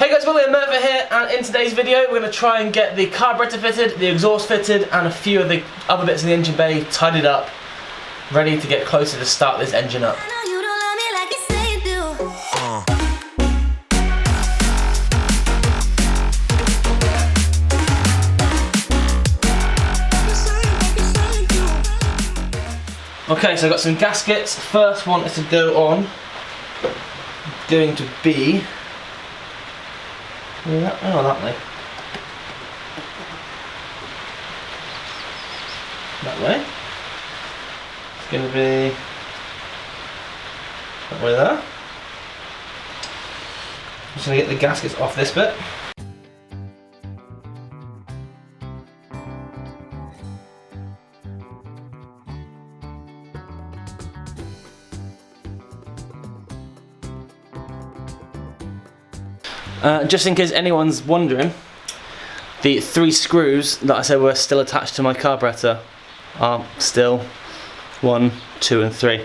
Hey guys, Willie and Murfitt here, and in today's video we're going to try and get the carburetor fitted, the exhaust fitted, and a few of the other bits of the engine bay tidied up, ready to get closer to start this engine up. Okay, so I've got some gaskets. First one is to go on, going to be that way. That way. It's going to be that way there. I'm just going to get the gaskets off this bit. Just in case anyone's wondering, the 3 screws that I said were still attached to my carburetor are still 1, 2 and 3.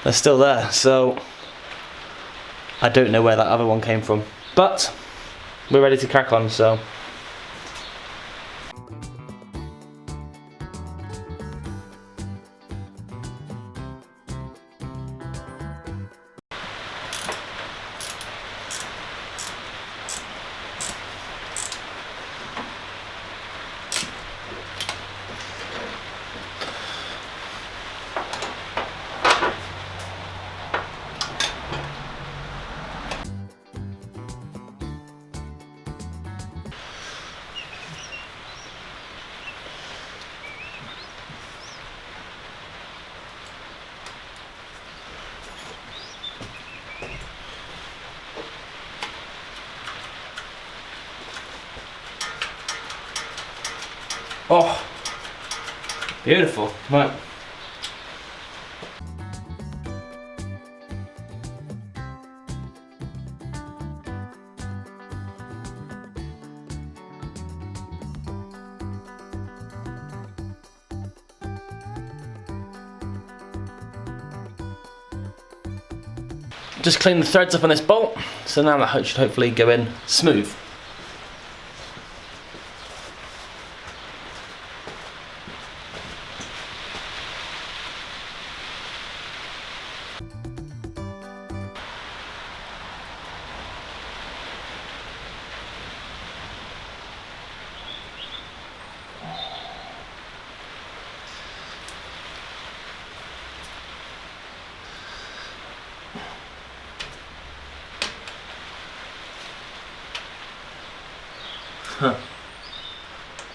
They're still there, so I don't know where that other one came from. But we're ready to crack on, so. Oh, beautiful. Right. Just clean the threads up on this bolt, so now that should hopefully go in smooth. Huh.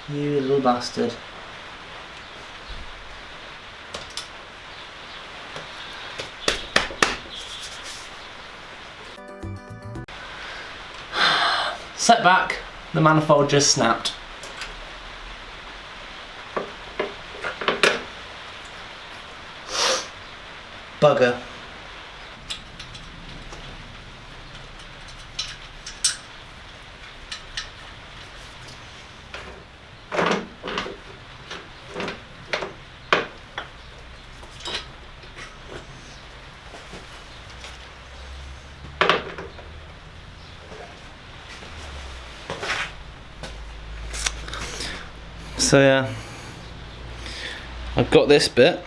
You little bastard. Set back, the manifold just snapped. Bugger. So yeah, I've got this bit,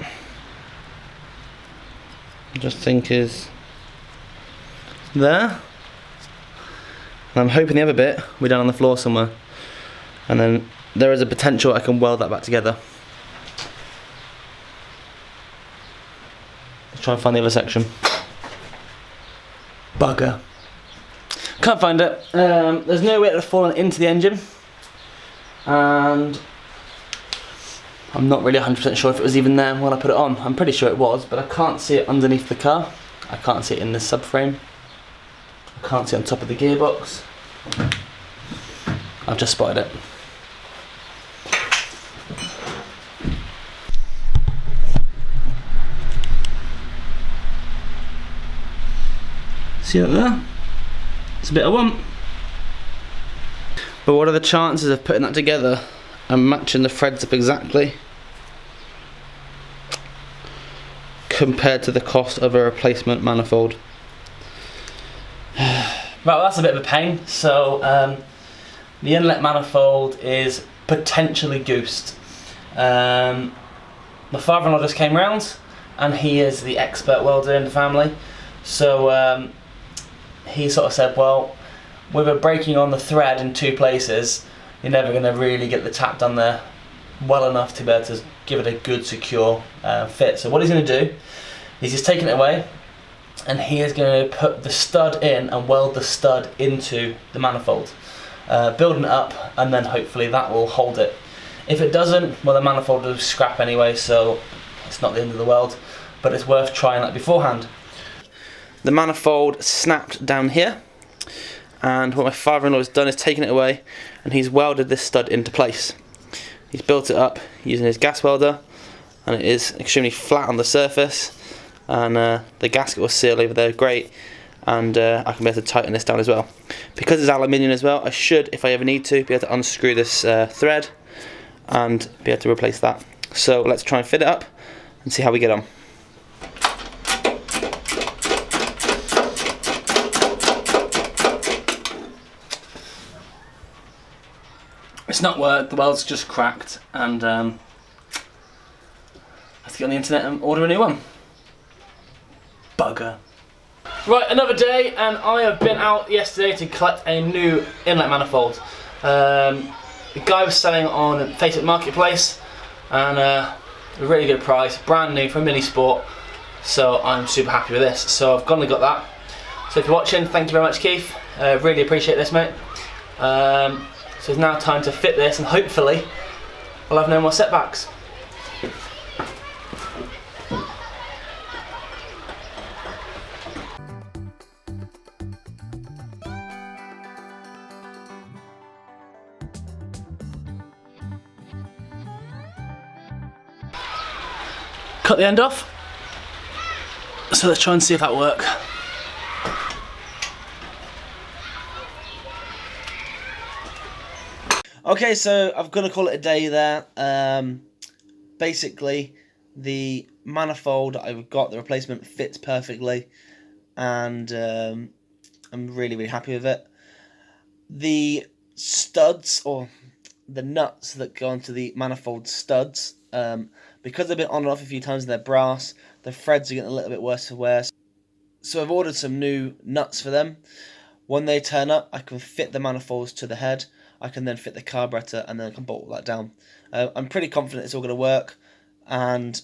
I just think is there, and I'm hoping the other bit will be down on the floor somewhere, and then there is a potential I can weld that back together. Let's try and find the other section. Bugger. Can't find it. There's no way it would have fallen into the engine, and I'm not really 100% sure if it was even there when I put it on. I'm pretty sure it was, but I can't see it underneath the car. I can't see it in the subframe. I can't see it on top of the gearbox. I've just spotted it. See that there? It's a bit I want. But what are the chances of putting that together and matching the threads up exactly compared to the cost of a replacement manifold? Right, well that's a bit of a pain. So the inlet manifold is potentially goosed. My father-in-law just came round, and he is the expert welder in the family. So he sort of said, well, with a breaking on the thread in 2 places, you're never going to really get the tap done there well enough to be able to give it a good, secure fit. So what he's going to do is he's taking it away, and he is going to put the stud in and weld the stud into the manifold, building it up, and then hopefully that will hold it. If it doesn't, well, the manifold will scrap anyway, so it's not the end of the world, but it's worth trying that beforehand. The manifold snapped down here, and what my father-in-law has done is taken it away, and he's welded this stud into place. He's built it up using his gas welder, and it is extremely flat on the surface, and the gasket will seal over there great, and I can be able to tighten this down as well. Because it's aluminium as well, I should, if I ever need to, be able to unscrew this thread and be able to replace that. So let's try and fit it up and see how we get on. It's not worked, the weld's just cracked, and I have to get on the internet and order a new one. Bugger. Right, another day, and I have been out yesterday to collect a new inlet manifold. The guy was selling on Facebook Marketplace, and a really good price, brand new for a mini sport, so I'm super happy with this. So I've gone and got that. So if you're watching, thank you very much, Keith. Really appreciate this, mate. So it's now time to fit this, and hopefully I'll have no more setbacks. Cut the end off, so let's try and see if that works. Okay, so I'm going to call it a day there. Basically, the manifold that I've got, the replacement, fits perfectly, and I'm really, really happy with it. The studs, or the nuts that go onto the manifold studs, because they've been on and off a few times and they're brass, the threads are getting a little bit worse to wear. So I've ordered some new nuts for them. When they turn up, I can fit the manifolds to the head. I can then fit the carburetor, and then I can bolt that down. I'm pretty confident it's all going to work, and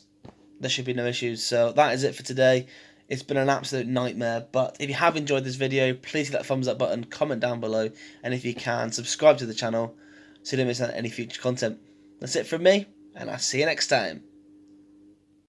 there should be no issues. So that is it for today. It's been an absolute nightmare, but if you have enjoyed this video, please hit that thumbs up button, comment down below, and if you can, subscribe to the channel so you don't miss out on any future content. That's it from me, and I'll see you next time.